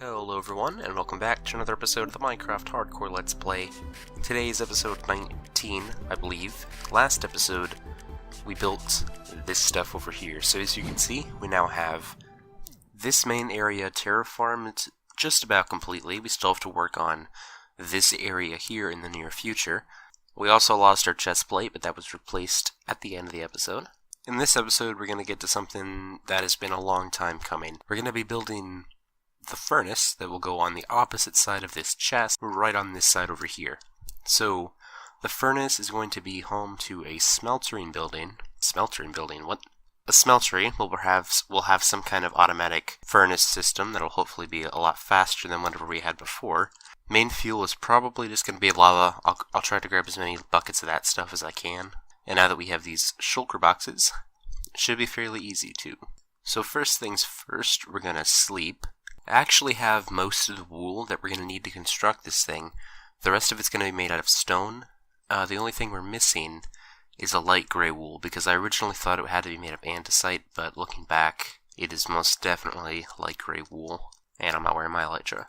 Hello everyone, and welcome back to another episode of the Minecraft Hardcore Let's Play. Today's episode 19, I believe. Last episode, we built this stuff over here. So as you can see, we now have this main area terraformed just about completely. We still have to work on this area here in the near future. We also lost our chest plate, but that was replaced at the end of the episode. In this episode, we're going to get to something that has been a long time coming. We're going to be building the furnace that will go on the opposite side of this chest, right on this side over here. So, the furnace is going to be home to a smeltering building. What? A smeltery will have some kind of automatic furnace system that'll hopefully be a lot faster than whatever we had before. Main fuel is probably just going to be lava. I'll try to grab as many buckets of that stuff as I can. And now that we have these shulker boxes, it should be fairly easy too. So first things first, we're going to sleep. I actually have most of the wool that we're going to need to construct this thing. The rest of it's going to be made out of stone. The only thing we're missing is a light gray wool, because I originally thought it had to be made of andesite, but looking back, it is most definitely light gray wool, and I'm not wearing my elytra.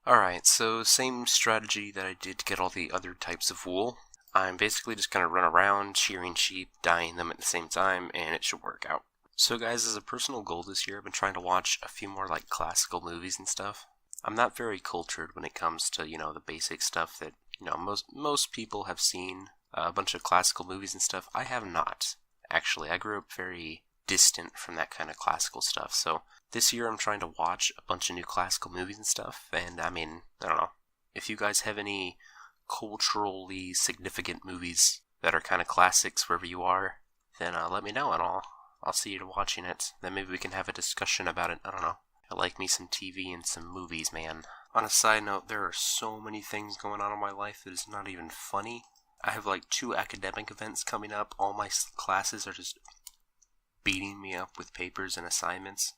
Alright, so same strategy that I did to get all the other types of wool. I'm basically just going to run around, shearing sheep, dyeing them at the same time, and it should work out. So guys, as a personal goal this year, I've been trying to watch a few more like classical movies and stuff. I'm not very cultured when it comes to, the basic stuff that, most people have seen. A bunch of classical movies and stuff. I have not, actually. I grew up very distant from that kind of classical stuff. So this year I'm trying to watch a bunch of new classical movies and stuff. And I don't know. If you guys have any culturally significant movies that are kind of classics wherever you are, then let me know and I'll see you watching it. Then maybe we can have a discussion about it. I don't know. I like me some TV and some movies, man. On a side note, there are so many things going on in my life that is not even funny. I have like 2 academic events coming up. All my classes are just beating me up with papers and assignments.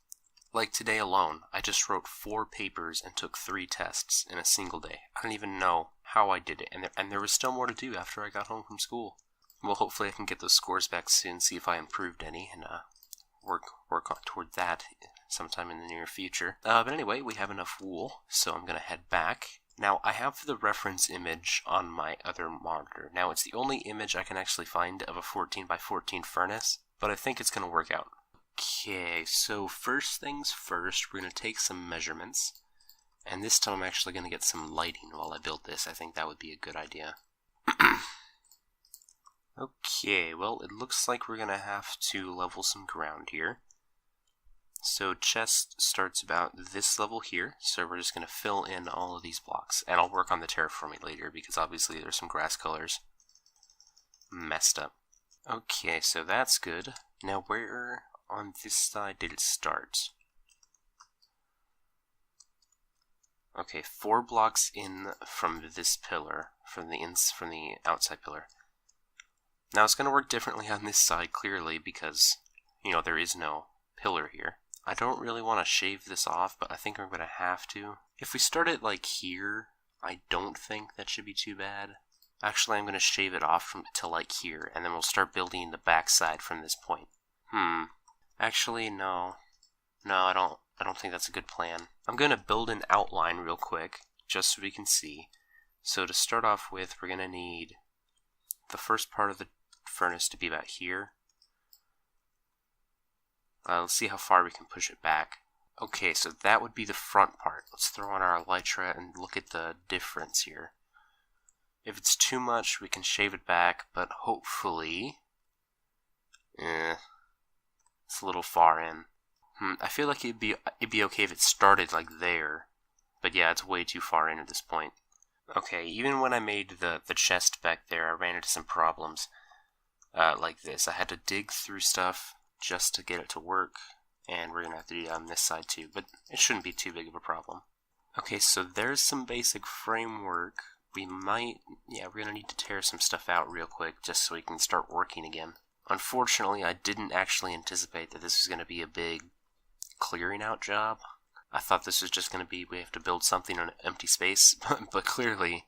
Like today alone, I just wrote 4 papers and took 3 tests in a single day. I don't even know how I did it, and there was still more to do after I got home from school. Well, hopefully I can get those scores back soon, see if I improved any, and work on toward that sometime in the near future. But anyway, we have enough wool, so I'm going to head back. Now, I have the reference image on my other monitor. Now, it's the only image I can actually find of a 14 by 14 furnace, but I think it's going to work out. Okay, so first things first, we're going to take some measurements, and this time I'm actually going to get some lighting while I build this. I think that would be a good idea. Okay, well, it looks like we're going to have to level some ground here. So chest starts about this level here, so we're just going to fill in all of these blocks. And I'll work on the terraforming later, because obviously there's some grass colors messed up. Okay, so that's good. Now where on this side did it start? Okay, 4 blocks in from this pillar, from the outside pillar. Now it's going to work differently on this side, clearly, because, there is no pillar here. I don't really want to shave this off, but I think I'm going to have to. If we start it like here, I don't think that should be too bad. Actually, I'm going to shave it off to like here, and then we'll start building the back side from this point. Actually, no. No, I don't think that's a good plan. I'm going to build an outline real quick, just so we can see. So to start off with, we're going to need the first part of the furnace to be about here. Let's see how far we can push it back. Okay, so that would be the front part. Let's throw on our elytra and look at the difference here. If it's too much, we can shave it back, but hopefully... it's a little far in. I feel like it'd be okay if it started like there. But yeah, it's way too far in at this point. Okay, even when I made the chest back there, I ran into some problems like this. I had to dig through stuff just to get it to work, and we're going to have to do that on this side too, but it shouldn't be too big of a problem. Okay, so there's some basic framework. We're going to need to tear some stuff out real quick just so we can start working again. Unfortunately, I didn't actually anticipate that this was going to be a big clearing out job. I thought this was just going to be, we have to build something on an empty space, but clearly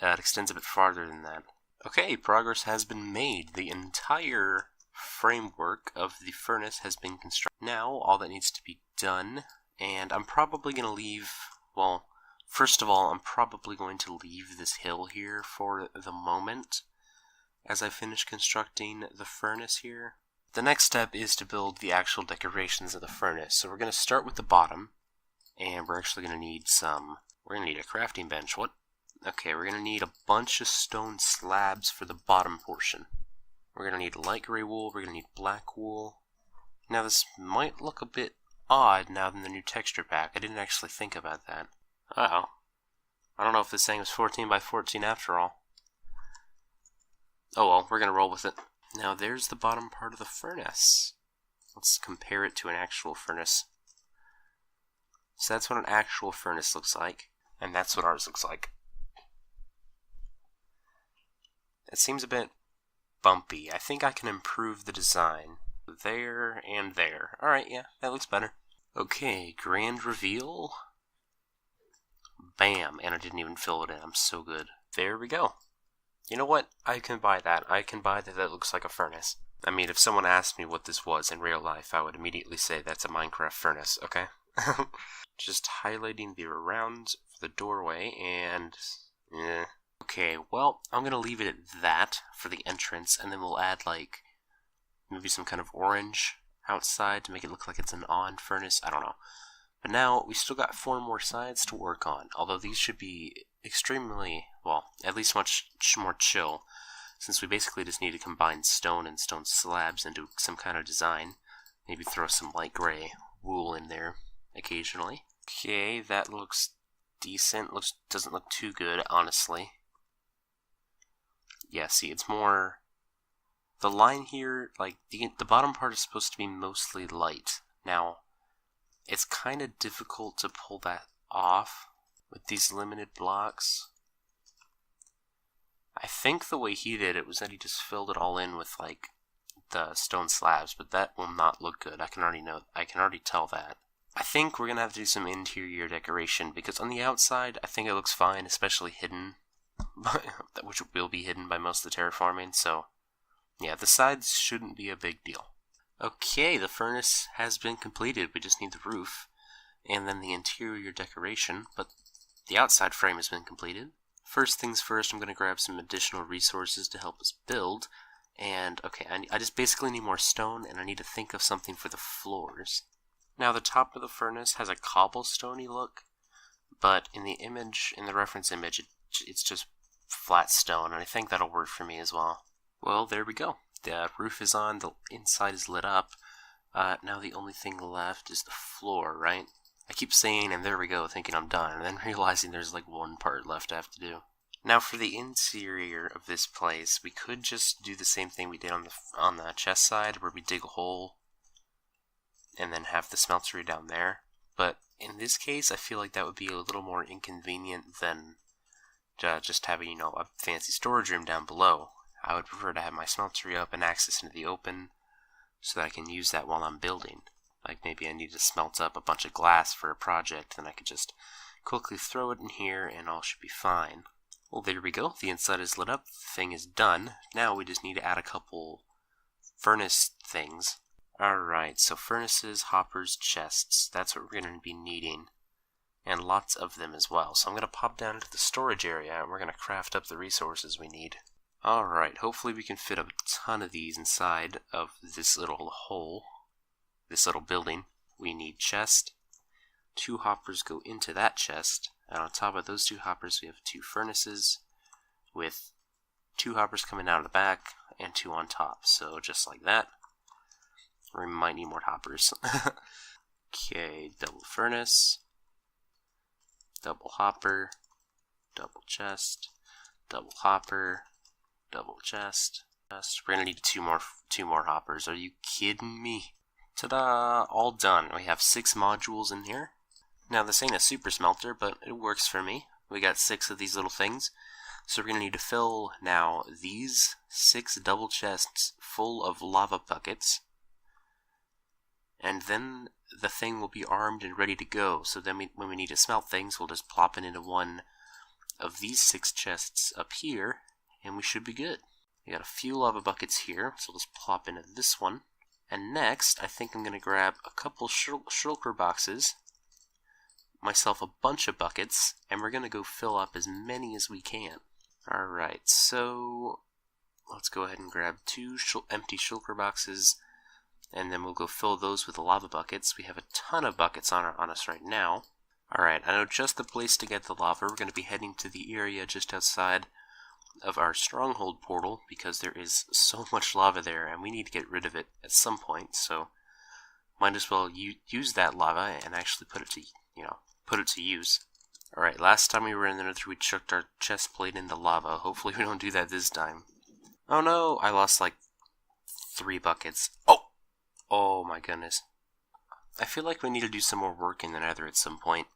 it extends a bit farther than that. Okay, progress has been made. The entire framework of the furnace has been constructed. Now, all that needs to be done, and I'm probably going to leave well, first of all, I'm probably going to leave this hill here for the moment as I finish constructing the furnace here. The next step is to build the actual decorations of the furnace. So we're going to start with the bottom, and we're actually going to need we're going to need a crafting bench. What? Okay, we're going to need a bunch of stone slabs for the bottom portion. We're going to need light gray wool, we're going to need black wool. Now this might look a bit odd now in the new texture pack. I didn't actually think about that. Uh-oh. I don't know if this thing is 14 by 14 after all. Oh well, we're going to roll with it. Now there's the bottom part of the furnace. Let's compare it to an actual furnace. So that's what an actual furnace looks like, and that's what ours looks like. It seems a bit bumpy. I think I can improve the design. There and there. Alright, yeah, that looks better. Okay, grand reveal. Bam, and I didn't even fill it in. I'm so good. There we go. You know what? I can buy that. I can buy that. That looks like a furnace. I mean, if someone asked me what this was in real life, I would immediately say that's a Minecraft furnace, okay? Just highlighting the around for the doorway, and... Okay, well, I'm gonna leave it at that for the entrance, and then we'll add, like, maybe some kind of orange outside to make it look like it's an on furnace. I don't know. But now, we still got 4 more sides to work on, although these should be extremely, well, at least much more chill, since we basically just need to combine stone and stone slabs into some kind of design. Maybe throw some light gray wool in there occasionally. Okay, that looks decent. Doesn't look too good, honestly. Yeah, see, it's more... The line here, like, the bottom part is supposed to be mostly light. Now, it's kind of difficult to pull that off with these limited blocks. I think the way he did it was that he just filled it all in with, like, the stone slabs, but that will not look good. I can already tell that. I think we're going to have to do some interior decoration, because on the outside, I think it looks fine, especially hidden, which will be hidden by most of the terraforming, so yeah, the sides shouldn't be a big deal. Okay, the furnace has been completed. We just need the roof, and then the interior decoration, but the outside frame has been completed. First things first, I'm going to grab some additional resources to help us build, and okay, I just basically need more stone, and I need to think of something for the floors. Now, the top of the furnace has a cobblestone-y look, but in the image, in the reference image, it's just flat stone, and I think that'll work for me as well. Well, there we go. The roof is on, the inside is lit up. Now the only thing left is the floor, right? I keep saying, and there we go, thinking I'm done, and then realizing there's like one part left I have to do. Now for the interior of this place, we could just do the same thing we did on the chest side, where we dig a hole and then have the smeltery down there. But in this case, I feel like that would be a little more inconvenient than just having, you know, a fancy storage room down below. I would prefer to have my smeltery up and access into the open so that I can use that while I'm building. Like maybe I need to smelt up a bunch of glass for a project, then I could just quickly throw it in here and all should be fine. Well, there we go. The inside is lit up. The thing is done. Now we just need to add a couple furnace things. Alright, so furnaces, hoppers, chests. That's what we're going to be needing. And lots of them as well. So I'm going to pop down into the storage area and we're going to craft up the resources we need. Alright, hopefully we can fit a ton of these inside of this little hole, this little building. We need chest. 2 hoppers go into that chest, and on top of those 2 hoppers we have 2 furnaces with 2 hoppers coming out of the back and 2 on top. So just like that. We might need more hoppers. Okay, double furnace, double hopper, double chest, double hopper, double chest. We're gonna need two more hoppers. Are you kidding me? Ta-da! All done. We have 6 modules in here. Now this ain't a super smelter, but it works for me. We got 6 of these little things. So we're gonna need to fill now these 6 double chests full of lava buckets. And then the thing will be armed and ready to go. So then when we need to smelt things, we'll just plop it into one of these 6 chests up here, and we should be good. We got a few lava buckets here, so let's plop into this one. And next, I think I'm going to grab a couple shulker boxes, myself a bunch of buckets, and we're going to go fill up as many as we can. Alright, so let's go ahead and grab 2 empty shulker boxes, and then we'll go fill those with lava buckets. We have a ton of buckets on us right now. Alright, I know just the place to get the lava. We're going to be heading to the area just outside of our stronghold portal, because there is so much lava there, and we need to get rid of it at some point, so might as well use that lava and actually put it to use. Alright, last time we were in the nether, we chucked our chest plate in the lava. Hopefully we don't do that this time. Oh no, I lost like 3 buckets. Oh my goodness. I feel like we need to do some more work in the nether at some point.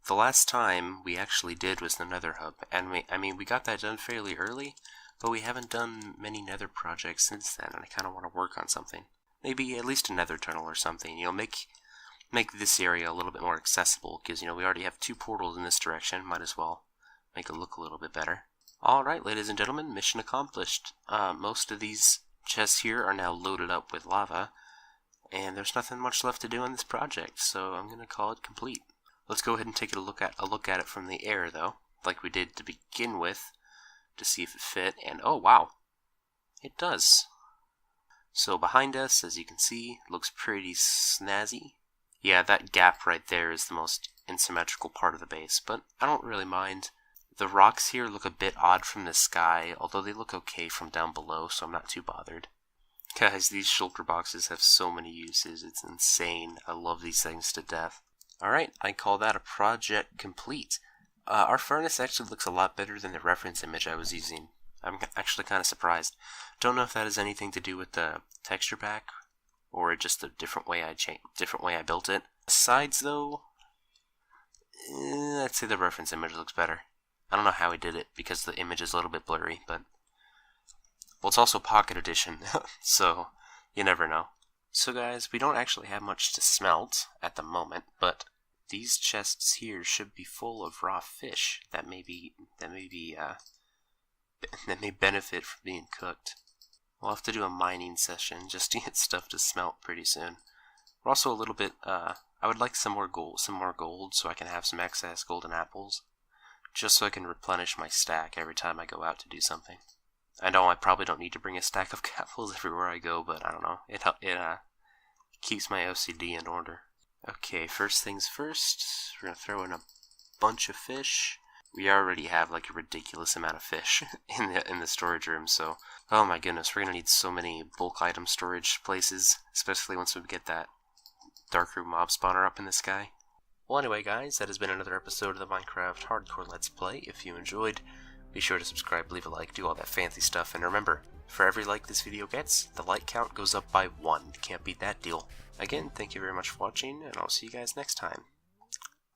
The last time we actually did was the nether hub, and we got that done fairly early, but we haven't done many nether projects since then, and I kind of want to work on something. Maybe at least a nether tunnel or something, make this area a little bit more accessible, because, we already have 2 portals in this direction. Might as well make it look a little bit better. Alright, ladies and gentlemen, mission accomplished. Most of these chests here are now loaded up with lava, and there's nothing much left to do on this project, so I'm going to call it complete. Let's go ahead and take a look at it from the air, though, like we did to begin with, to see if it fit, and oh wow, it does. So behind us, as you can see, looks pretty snazzy. Yeah, that gap right there is the most asymmetrical part of the base, but I don't really mind. The rocks here look a bit odd from the sky, although they look okay from down below, so I'm not too bothered. Guys, these shulker boxes have so many uses, it's insane. I love these things to death. Alright, I call that a project complete. Our furnace actually looks a lot better than the reference image I was using. I'm actually kind of surprised. Don't know if that has anything to do with the texture pack, or just a different way I built it. Sides, though, I'd say the reference image looks better. I don't know how he did it, because the image is a little bit blurry, but... Well, it's also Pocket Edition, so you never know. So guys, we don't actually have much to smelt at the moment, but these chests here should be full of raw fish that may benefit from being cooked. We'll have to do a mining session just to get stuff to smelt pretty soon. We're also a little bit, I would like some more gold so I can have some excess golden apples, just so I can replenish my stack every time I go out to do something. I know I probably don't need to bring a stack of apples everywhere I go, but I don't know, it keeps my OCD in order. Okay, first things first, we're going to throw in a bunch of fish. We already have like a ridiculous amount of fish in the storage room, so oh my goodness, we're going to need so many bulk item storage places, especially once we get that darkroom mob spawner up in the sky. Well anyway guys, that has been another episode of the Minecraft Hardcore Let's Play. If you enjoyed, be sure to subscribe, leave a like, do all that fancy stuff, and remember, for every like this video gets, the like count goes up by 1. Can't beat that deal. Again, thank you very much for watching, and I'll see you guys next time.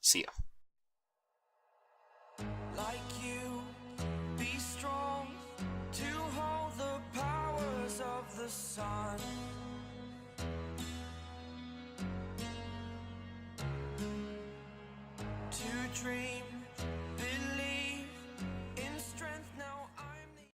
See ya. Like you, be strong to hold the powers of the sun. To dream